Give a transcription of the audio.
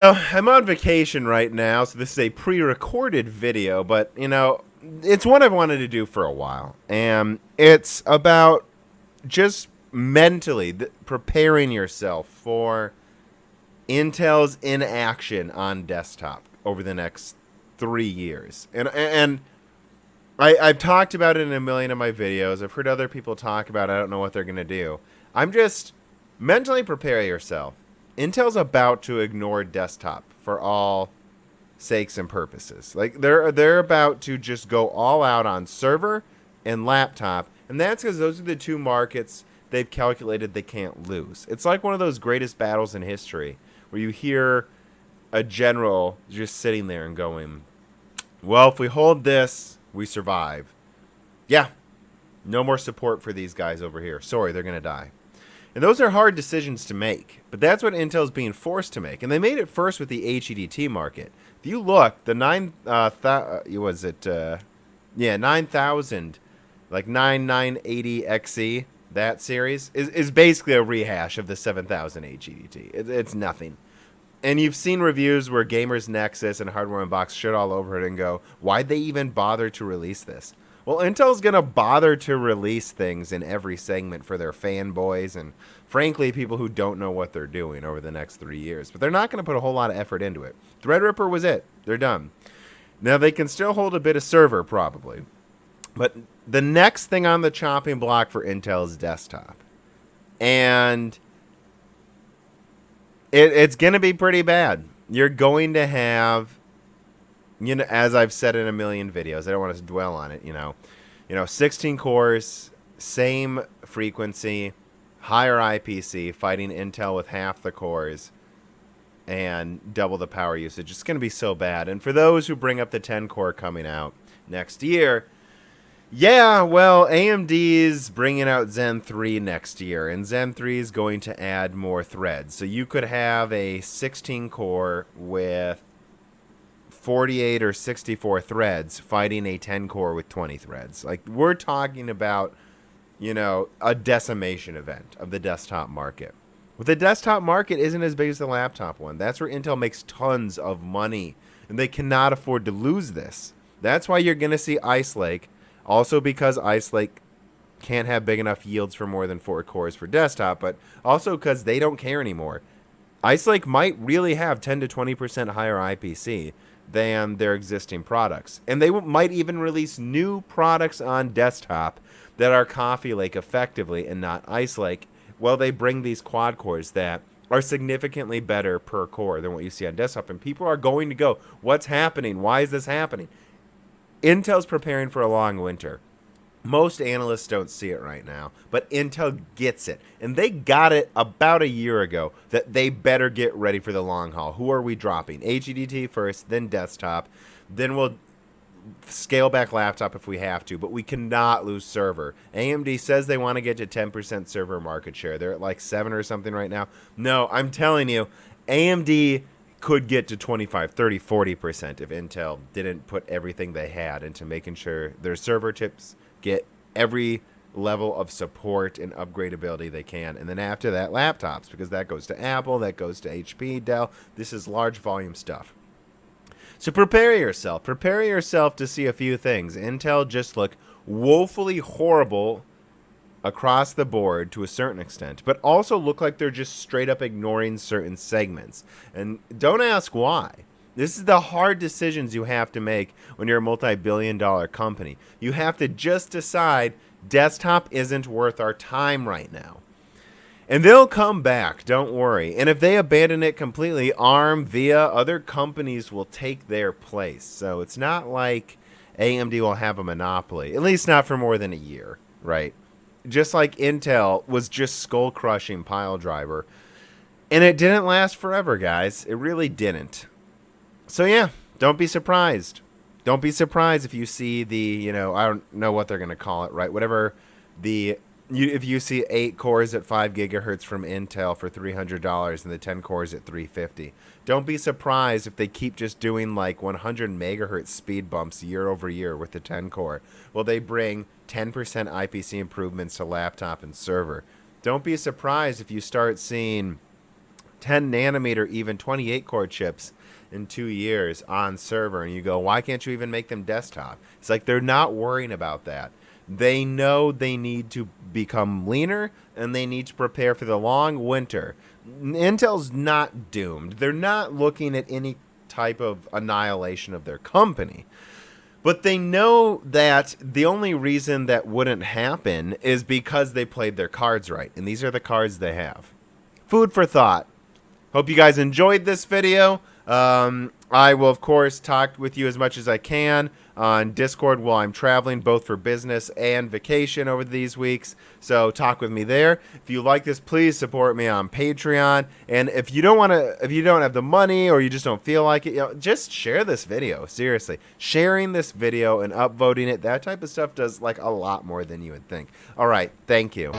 I'm on vacation right now, so this is a pre-recorded video, but it's one I've wanted to do for a while, and it's about just mentally preparing yourself for Intel's inaction on desktop over the next 3 years. And I've talked about it in a million of my videos. I've heard other people talk about it. I don't know what they're going to do. I'm just mentally prepare yourself. Intel's about to ignore desktop for all sakes and purposes. Like they're about to just go all out on server and laptop, and that's because those are the two markets they've calculated they can't lose. It's like one of those greatest battles in history where you hear a general just sitting there and going, "Well, if we hold this, we survive." Yeah, no more support for these guys over here. Sorry, they're gonna die. And those are hard decisions to make, but that's what Intel's being forced to make. And they made it first with the HEDT market. If you look, the 9000, like 9980XE, that series, is basically a rehash of the 7000 HEDT. It's nothing. And you've seen reviews where Gamers Nexus and Hardware Unboxed shit all over it and go, why'd they even bother to release this? Well, Intel's going to bother to release things in every segment for their fanboys and, frankly, people who don't know what they're doing over the next 3 years. But they're not going to put a whole lot of effort into it. Threadripper was it. They're done. Now, they can still hold a bit of server, probably. But the next thing on the chopping block for Intel is desktop. And it's going to be pretty bad. You're going to have, as I've said in a million videos, I don't want to dwell on it, 16 cores, same frequency, higher IPC, fighting Intel with half the cores, and double the power usage. It's going to be so bad. And for those who bring up the 10 core coming out next year, yeah, well, AMD's bringing out Zen 3 next year, and Zen 3 is going to add more threads. So you could have a 16 core with 48 or 64 threads fighting a 10 core with 20 threads. Like, we're talking about, a decimation event of the desktop market. But the desktop market isn't as big as the laptop one. That's where Intel makes tons of money, and they cannot afford to lose this. That's why you're going to see Ice Lake. Also because Ice Lake can't have big enough yields for more than 4 cores for desktop, but also because they don't care anymore. Ice Lake might really have 10 to 20% higher IPC than their existing products. And they might even release new products on desktop that are Coffee Lake effectively and not Ice Lake. Well, they bring these quad cores that are significantly better per core than what you see on desktop. And people are going to go, what's happening? Why is this happening? Intel's preparing for a long winter. Most analysts don't see it right now, but Intel gets it. And they got it about a year ago that they better get ready for the long haul. Who are we dropping? HEDT first, then desktop. Then we'll scale back laptop if we have to, but we cannot lose server. AMD says they want to get to 10% server market share. They're at like 7 or something right now. No, I'm telling you, AMD could get to 25, 30, 40% if Intel didn't put everything they had into making sure their server chips get every level of support and upgradability they can. And then after that, laptops, because that goes to Apple, that goes to HP, Dell. This is large volume stuff. So prepare yourself. Prepare yourself to see a few things. Intel just look woefully horrible across the board to a certain extent, but also look like they're just straight up ignoring certain segments. And don't ask why. This is the hard decisions you have to make when you're a multi-billion-dollar company. You have to just decide desktop isn't worth our time right now. And they'll come back, don't worry. And if they abandon it completely, ARM, VIA, other companies will take their place. So it's not like AMD will have a monopoly, at least not for more than a year, right? Just like Intel was just skull-crushing pile driver. And it didn't last forever, guys. It really didn't. So yeah, don't be surprised. Don't be surprised if you see the, I don't know what they're going to call it, right? Whatever if you see 8 cores at 5 gigahertz from Intel for $300 and the 10 cores at $350. Don't be surprised if they keep just doing like 100 megahertz speed bumps year over year with the 10 core. Well, they bring 10% IPC improvements to laptop and server. Don't be surprised if you start seeing 10 nanometer, even 28 core chips in 2 years on server, and you go, why can't you even make them desktop? It's like they're not worrying about that. They know they need to become leaner, and they need to prepare for the long winter. Intel's not doomed. They're not looking at any type of annihilation of their company. But they know that the only reason that wouldn't happen is because they played their cards right. And these are the cards they have. Food for thought. Hope you guys enjoyed this video. I will, of course, talk with you as much as I can on Discord while I'm traveling, both for business and vacation over these weeks. So talk with me there. If you like this, please support me on Patreon. And if you don't want to, if you don't have the money or you just don't feel like it, just share this video. Seriously, sharing this video and upvoting it, that type of stuff does like a lot more than you would think. All right, thank you.